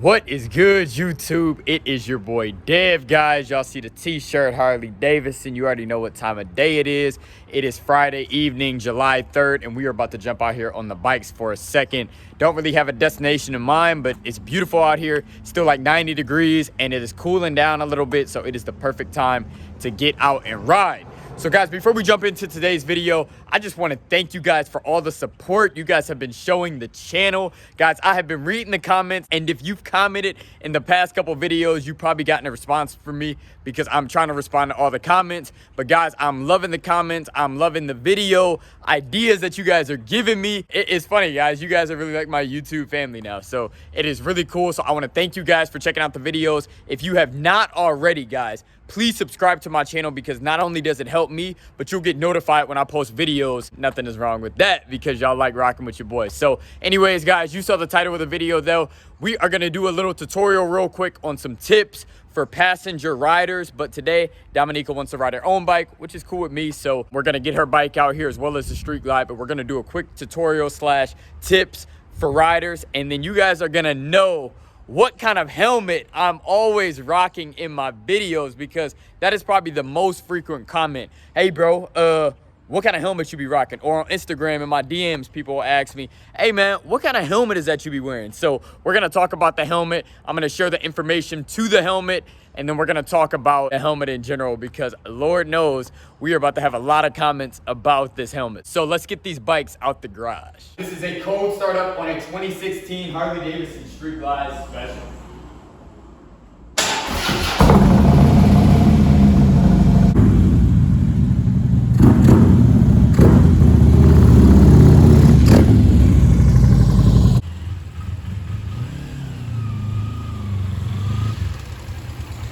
What is good, YouTube? It is your boy Dev, guys. Y'all see the t-shirt, Harley Davidson. You already know what time of day it is. It is Friday evening, July 3rd, and we are about to jump out here on the bikes for a second. Don't really have a destination in mind, but it's beautiful out here. Still like 90 degrees, and it is cooling down a little bit, so it is the perfect time to get out and ride. So guys, before we jump into today's video, I just want to thank you guys for all the support you guys have been showing the channel. Guys, I have been reading the comments, and if you've commented in the past couple videos, you've probably gotten a response from me because I'm trying to respond to all the comments. But guys, I'm loving the comments. I'm loving the video ideas that you guys are giving me. It is funny, guys. You guys are really like my YouTube family now. So it is really cool. So I want to thank you guys for checking out the videos. If you have not already, guys, please subscribe to my channel because not only does it help me, but you'll get notified when I post videos. Nothing is wrong with that because y'all like rocking with your boys. So anyways, guys, you saw the title of the video though. We are going to do a little tutorial real quick on some tips for passenger riders. But today, Dominica wants to ride her own bike, which is cool with me. So we're going to get her bike out here as well as the street glide. But we're going to do a quick tutorial / tips for riders. And then you guys are going to know what kind of helmet I'm always rocking in my videos, because that is probably the most frequent comment. Hey bro, what kind of helmet you be rocking? Or on Instagram in my DMs, people will ask me, hey man, what kind of helmet is that you be wearing? So we're gonna talk about the helmet. I'm gonna share the information to the helmet, and then we're gonna talk about the helmet in general, because Lord knows we are about to have a lot of comments about this helmet. So let's get these bikes out the garage. This is a cold startup on a 2016 Harley Davidson Street Glide Special.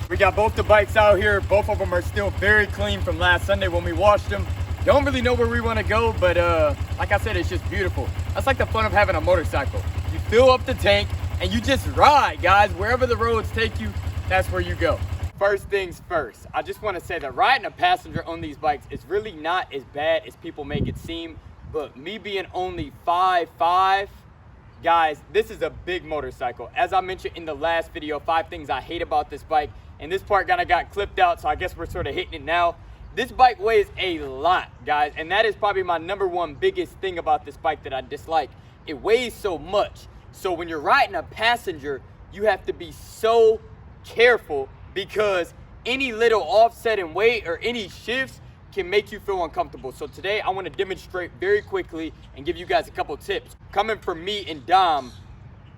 We got both the bikes out here. Both of them are still very clean from last Sunday when we washed them. Don't really know where we want to go, but like I said, it's just beautiful. That's like the fun of having a motorcycle. You fill up the tank and you just ride, guys. Wherever the roads take you, that's where you go. First things first, I just want to say that riding a passenger on these bikes is really not as bad as people make it seem. But me being only 5'5", guys, this is a big motorcycle. As I mentioned in the last video, 5 things I hate about this bike. And this part kind of got clipped out, so I guess we're sort of hitting it now. This bike weighs a lot, guys, and that is probably my #1 biggest thing about this bike that I dislike. It weighs so much. So when you're riding a passenger, you have to be so careful, because any little offset in weight or any shifts can make you feel uncomfortable. So today I want to demonstrate very quickly and give you guys a couple tips coming from me and Dom,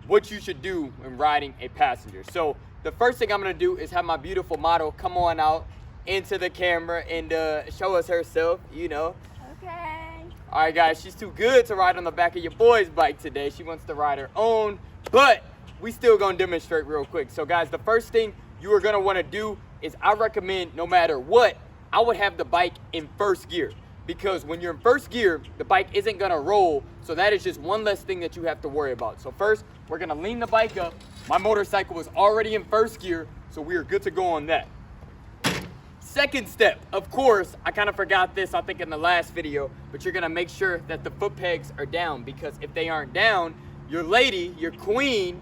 what you should do when riding a passenger. So the first thing I'm gonna do is have my beautiful model come on out into the camera and show us herself, you know. Okay. All right, guys, she's too good to ride on the back of your boy's bike today. She wants to ride her own, but we still gonna demonstrate real quick. So guys, the first thing you are gonna wanna do is, I recommend, no matter what, I would have the bike in first gear, because when you're in first gear, the bike isn't gonna roll. So that is just one less thing that you have to worry about. So first, we're gonna lean the bike up. My motorcycle is already in first gear, so we are good to go on that. Second step, of course, I kind of forgot this, I think, in the last video, but you're gonna make sure that the foot pegs are down, because if they aren't down, your lady, your queen,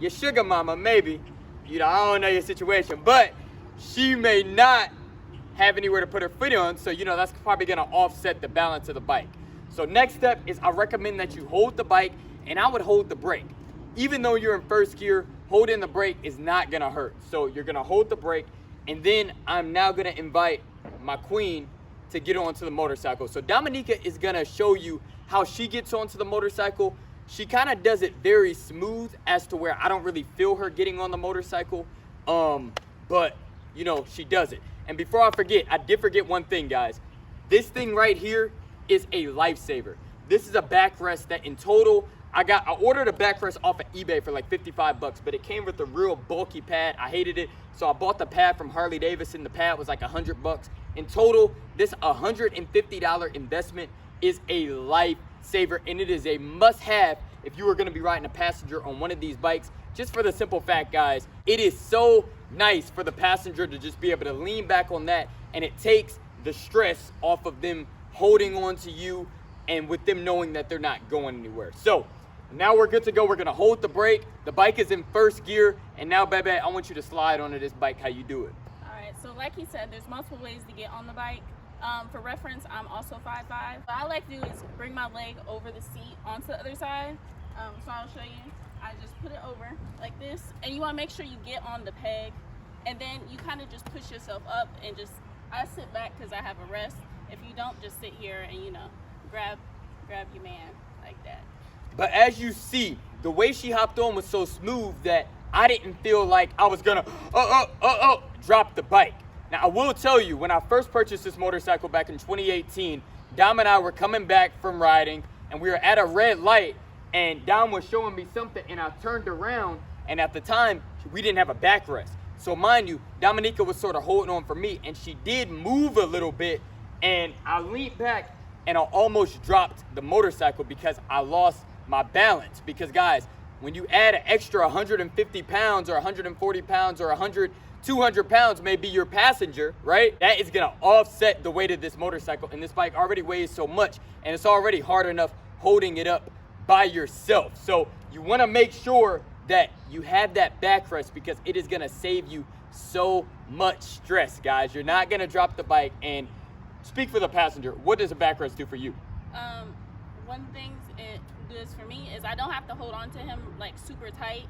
your sugar mama, maybe, you know, I don't know your situation, but she may not have anywhere to put her foot on, so you know that's probably gonna offset the balance of the bike. So next step is, I recommend that you hold the bike, and I would hold the brake. Even though you're in first gear, holding the brake is not gonna hurt. So you're gonna hold the brake, and then I'm now gonna invite my queen to get onto the motorcycle. So Dominica is gonna show you how she gets onto the motorcycle. She kind of does it very smooth, as to where I don't really feel her getting on the motorcycle, but you know, she does it. And before I forget, I did forget one thing, guys. This thing right here is a lifesaver. This is a backrest that in total, I ordered a backrest off of eBay for like 55 bucks, but it came with a real bulky pad. I hated it, so I bought the pad from Harley Davidson. The pad was like 100 bucks. In total, this $150 investment is a lifesaver, and it is a must-have if you are gonna be riding a passenger on one of these bikes, just for the simple fact, guys, it is so nice for the passenger to just be able to lean back on that, and it takes the stress off of them holding on to you, and with them knowing that they're not going anywhere. So Now we're good to go. We're gonna hold the brake. The bike is in first gear. And now, baby, I want you to slide onto this bike how you do it. All right, so like he said, there's multiple ways to get on the bike. For reference, I'm also 5'5". What I like to do is bring my leg over the seat onto the other side. So I'll show you. I just put it over like this. And you wanna make sure you get on the peg. And then you kind of just push yourself up and just, I sit back because I have a rest. If you don't, just sit here and, you know, grab your man like that. But as you see, the way she hopped on was so smooth that I didn't feel like I was gonna drop the bike. Now I will tell you, when I first purchased this motorcycle back in 2018, Dom and I were coming back from riding and we were at a red light and Dom was showing me something and I turned around, and at the time we didn't have a backrest. So mind you, Dominica was sort of holding on for me and she did move a little bit, and I leaned back and I almost dropped the motorcycle because I lost my balance. Because guys, when you add an extra 150 pounds or 140 pounds or 200 pounds may be your passenger, right? That is gonna offset the weight of this motorcycle, and this bike already weighs so much and it's already hard enough holding it up by yourself. So you wanna make sure that you have that backrest because it is gonna save you so much stress, guys. You're not gonna drop the bike. And speak for the passenger, what does a backrest do for you? One thing it does for me is I don't have to hold on to him like super tight.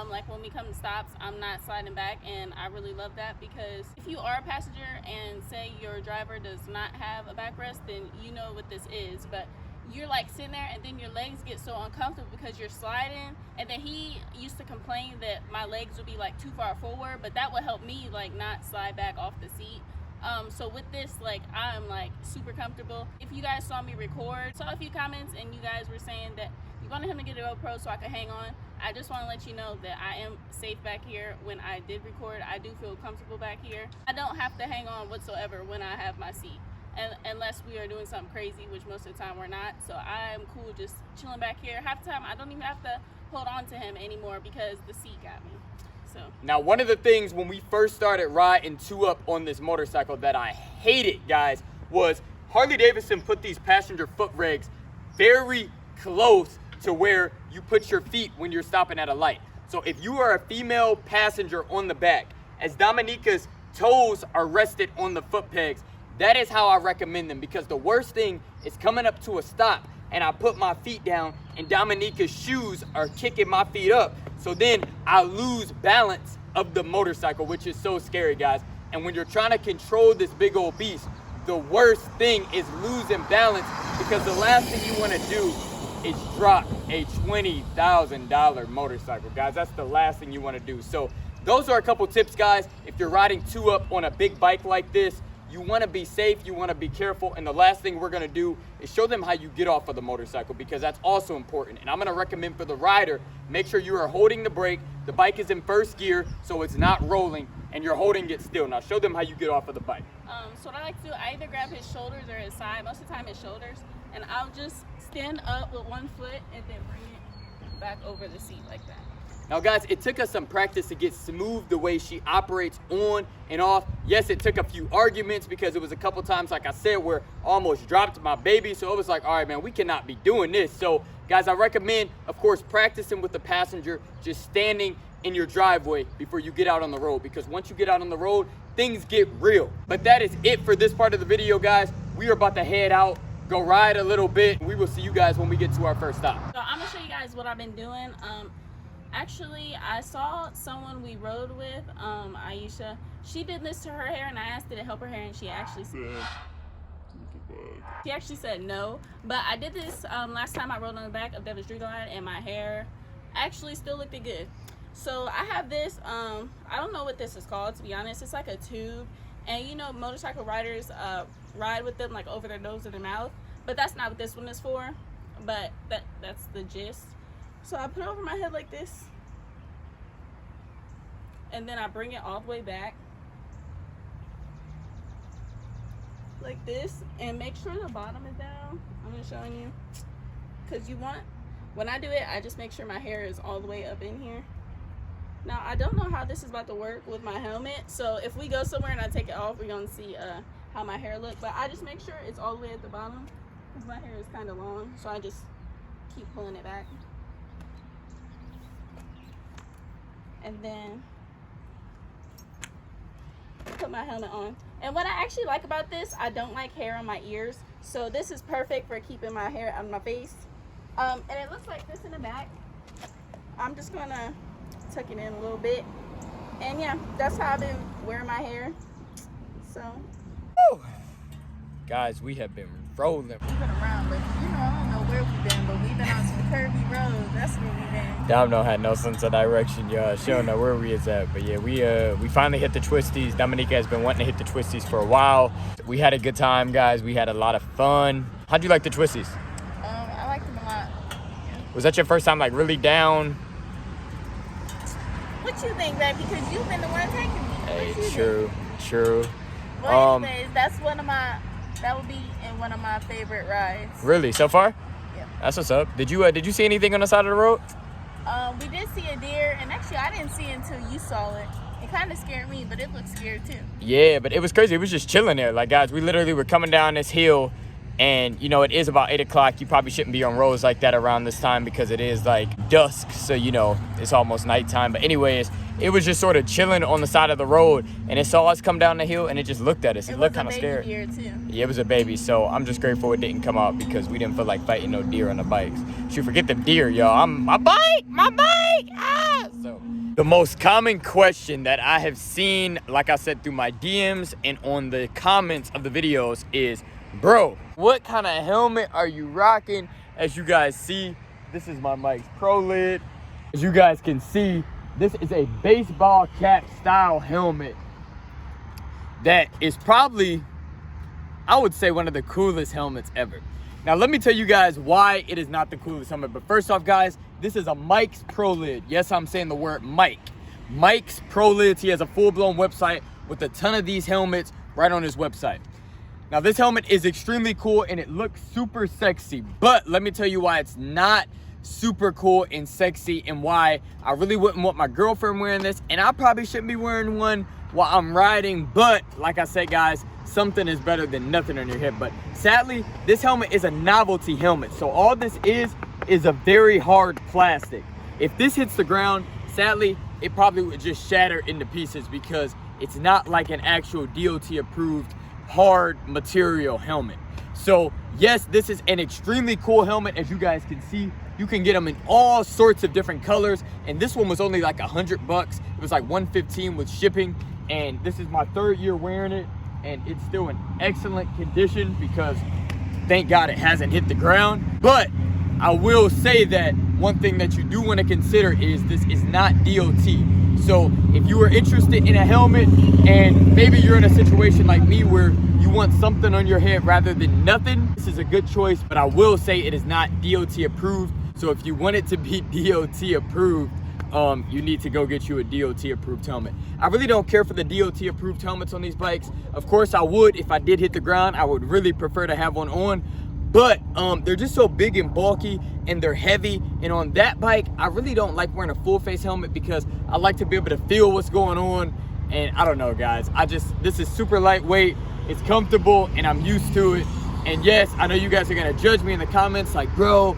Like when we come to stops, I'm not sliding back, and I really love that because if you are a passenger and say your driver does not have a backrest, then you know what this is. But you're like sitting there and then your legs get so uncomfortable because you're sliding, and then he used to complain that my legs would be like too far forward, but that would help me like not slide back off the seat. So with this, like, I'm like super comfortable. If you guys saw me record, saw a few comments and you guys were saying that you wanted him to get a GoPro so I could hang on. I just want to let you know that I am safe back here. When I did record, I do feel comfortable back here. I don't have to hang on whatsoever when I have my seat. And unless we are doing something crazy, which most of the time we're not. So I'm cool just chilling back here. Half the time I don't even have to hold on to him anymore because the seat got me. So now, one of the things when we first started riding 2-up on this motorcycle that I hated, guys, was Harley Davidson put these passenger foot regs very close to where you put your feet when you're stopping at a light. So if you are a female passenger on the back, as Dominica's toes are rested on the foot pegs, that is how I recommend them, because the worst thing is coming up to a stop and I put my feet down and Dominica's shoes are kicking my feet up. So then I lose balance of the motorcycle, which is so scary, guys. And when you're trying to control this big old beast, the worst thing is losing balance, because the last thing you want to do is drop a $20,000 motorcycle, guys. That's the last thing you want to do. So those are a couple tips, guys. If you're riding 2-up on a big bike like this, you want to be safe, you want to be careful, and the last thing we're going to do is show them how you get off of the motorcycle, because that's also important. And I'm going to recommend for the rider, make sure you are holding the brake, the bike is in first gear so it's not rolling, and you're holding it still. Now show them how you get off of the bike. So what I like to do, I either grab his shoulders or his side, most of the time his shoulders, and I'll just stand up with one foot and then bring it back over the seat like that. Now guys, it took us some practice to get smooth the way she operates on and off. Yes, it took a few arguments because it was a couple times, like I said, where I almost dropped my baby. So it was like, all right, man, we cannot be doing this. So guys, I recommend, of course, practicing with the passenger, just standing in your driveway before you get out on the road, because once you get out on the road, things get real. But that is it for this part of the video, guys. We are about to head out, go ride a little bit. We will see you guys when we get to our first stop. So I'm gonna show you guys what I've been doing. Actually, I saw someone we rode with, Aisha. She did this to her hair, and I asked her to help her hair, and she actually said no. But I did this last time I rode on the back of Devin's Street Line, and my hair actually still looked good. So I have this, I don't know what this is called, to be honest. It's like a tube, and you know, motorcycle riders ride with them like over their nose and their mouth, but that's not what this one is for. But that's the gist. So I put it over my head like this, and then I bring it all the way back like this, and make sure the bottom is down. I'm just showing you, because you want, when I do it, I just make sure my hair is all the way up in here. Now I don't know how this is about to work with my helmet, so if we go somewhere and I take it off, we're gonna see how my hair looks. But I just make sure it's all the way at the bottom, because my hair is kind of long, so I just keep pulling it back. and then put my helmet on. And what I actually like about this, I don't like hair on my ears, so this is perfect for keeping my hair out of my face. And it looks like this in the back. I'm just gonna tuck it in a little bit, and yeah, that's how I've been wearing my hair. So Woo. Guys, we have been rolling. we've been around, but I don't know where we've been, but we've been on some curvy roads. That's where we've been. Dom don't have no sense of direction, y'all. She don't know where we is at. But yeah, we finally hit the Twisties. Dominica has been wanting to hit the Twisties for a while. We had a good time, guys. We had a lot of fun. How'd you like the Twisties? I liked them a lot. Was that your first time like really down? What you think, babe? Because you've been the one taking me. Hey, What you true. Well, anyways, that would be in one of my favorite rides. Really, so far? Yeah. That's what's up. Did you see anything on the side of the road? We did see a deer, and actually I didn't see it until you saw it. It kind of scared me, but it looked scared too. Yeah, but it was crazy. It was just chilling there. Like, guys, we literally were coming down this hill, and it is about 8 o'clock. You probably shouldn't be on roads like that around this time because it is like dusk, so it's almost nighttime. But anyways, it was just sort of chilling on the side of the road, and it saw us come down the hill, and it just looked at us. It looked kind of scared. Deer too. Yeah, it was a baby, so I'm just grateful it didn't come out because we didn't feel like fighting no deer on the bikes. Shoot, forget the deer, y'all. My bike! Ah! So the most common question that I have seen, like I said, through my DMs and on the comments of the videos is, bro, what kind of helmet are you rocking? As you guys see, this is my Mike's Pro Lid. As you guys can see, this is a baseball cap style helmet that is probably, I would say, one of the coolest helmets ever. Now, let me tell you guys why it is not the coolest helmet. But first off, guys, this is a Mike's Pro Lid. Yes, I'm saying the word Mike. Mike's Pro Lids. He has a full-blown website with a ton of these helmets right on his website. Now, this helmet is extremely cool and it looks super sexy. But let me tell you why it's not super cool and sexy, and why I really wouldn't want my girlfriend wearing this, and I probably shouldn't be wearing one while I'm riding. But like I said, guys, something is better than nothing on your head. But sadly, this helmet is a novelty helmet, so all this is a very hard plastic. If this hits the ground, sadly, it probably would just shatter into pieces because it's not like an actual DOT approved hard material helmet. So yes, this is an extremely cool helmet. As you guys can see, you can get them in all sorts of different colors, and this one was only like $100. It was like $115 with shipping, and this is my 3rd year wearing it, and it's still in excellent condition because thank God it hasn't hit the ground. But I will say that one thing that you do want to consider is this is not DOT. So if you are interested in a helmet and maybe you're in a situation like me where you want something on your head rather than nothing, this is a good choice. But I will say it is not DOT approved. So if you want it to be DOT approved, you need to go get you a DOT approved helmet. I really don't care for the DOT approved helmets on these bikes. Of course I would, if I did hit the ground, I would really prefer to have one on. But they're just so big and bulky, and they're heavy. And on that bike, I really don't like wearing a full face helmet because I like to be able to feel what's going on. And I don't know, guys, this is super lightweight, it's comfortable, and I'm used to it. And yes, I know you guys are gonna judge me in the comments like, bro,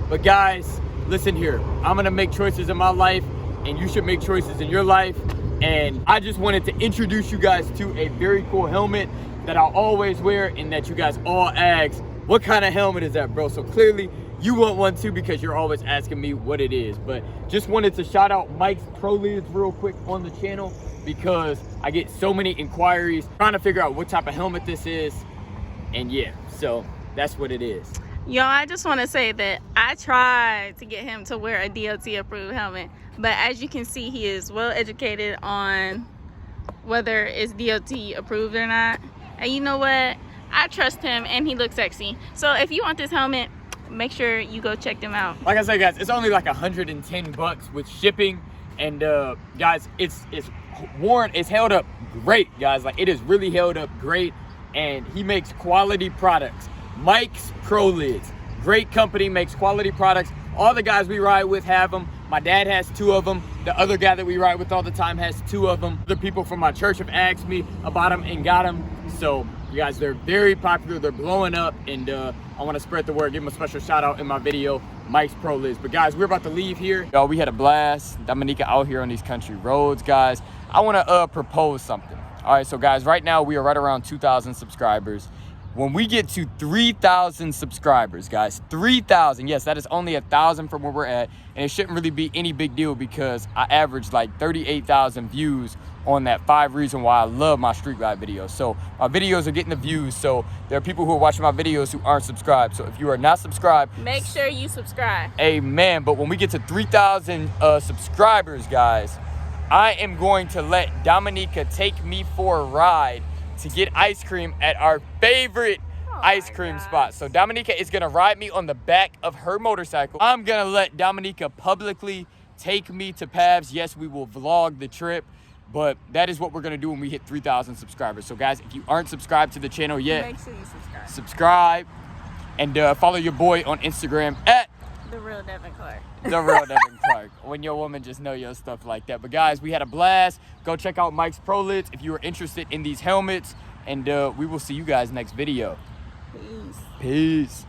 but guys, listen here, I'm gonna make choices in my life, and you should make choices in your life. And I just wanted to introduce you guys to a very cool helmet that I always wear, and that you guys all ask, what kind of helmet is that, bro? So clearly you want one too because you're always asking me what it is. But just wanted to shout out Mike's Pro Lids real quick on the channel because I get so many inquiries trying to figure out what type of helmet this is. And yeah, so that's what it is. Yo, I just want to say that I tried to get him to wear a DOT approved helmet, but as you can see, he is well educated on whether it's DOT approved or not. And you know what? I trust him, and he looks sexy. So if you want this helmet, make sure you go check them out. Like I said, guys, it's only like $110 with shipping. And guys, it's worn, it's held up great, guys. Like, it is really held up great, and he makes quality products. Mike's Pro Lids, great company, makes quality products. All the guys we ride with have them. My dad has 2 of them. The other guy that we ride with all the time has 2 of them. Other people from my church have asked me about them and got them. So you guys, they're very popular, they're blowing up, and I want to spread the word, give them a special shout out in my video. Mike's Pro Lids. But guys, we're about to leave here. Y'all, we had a blast. Dominica out here on these country roads, guys. I want to propose something. All right, so guys, right now we are right around 2,000 subscribers. When we get to 3,000 subscribers, guys, 3,000, yes, that is only 1,000 from where we're at, and it shouldn't really be any big deal because I averaged like 38,000 views on that 5 reasons why I love my street ride videos. So my videos are getting the views, so there are people who are watching my videos who aren't subscribed. So if you are not subscribed, make sure you subscribe. Amen. But when we get to 3,000 subscribers, guys, I am going to let Dominica take me for a ride to get ice cream at our favorite ice cream spot. So Dominica is gonna ride me on the back of her motorcycle. I'm gonna let Dominica publicly take me to Pabs. Yes, we will vlog the trip, but that is what we're gonna do when we hit 3,000 subscribers. So guys, if you aren't subscribed to the channel yet, make sure you subscribe. Subscribe and follow your boy on Instagram at The Real Devin Clark. The Real Devin Clark. When your woman just know your stuff like that. But guys, we had a blast. Go check out Mike's Pro Lids if you are interested in these helmets. And we will see you guys next video. Peace. Peace.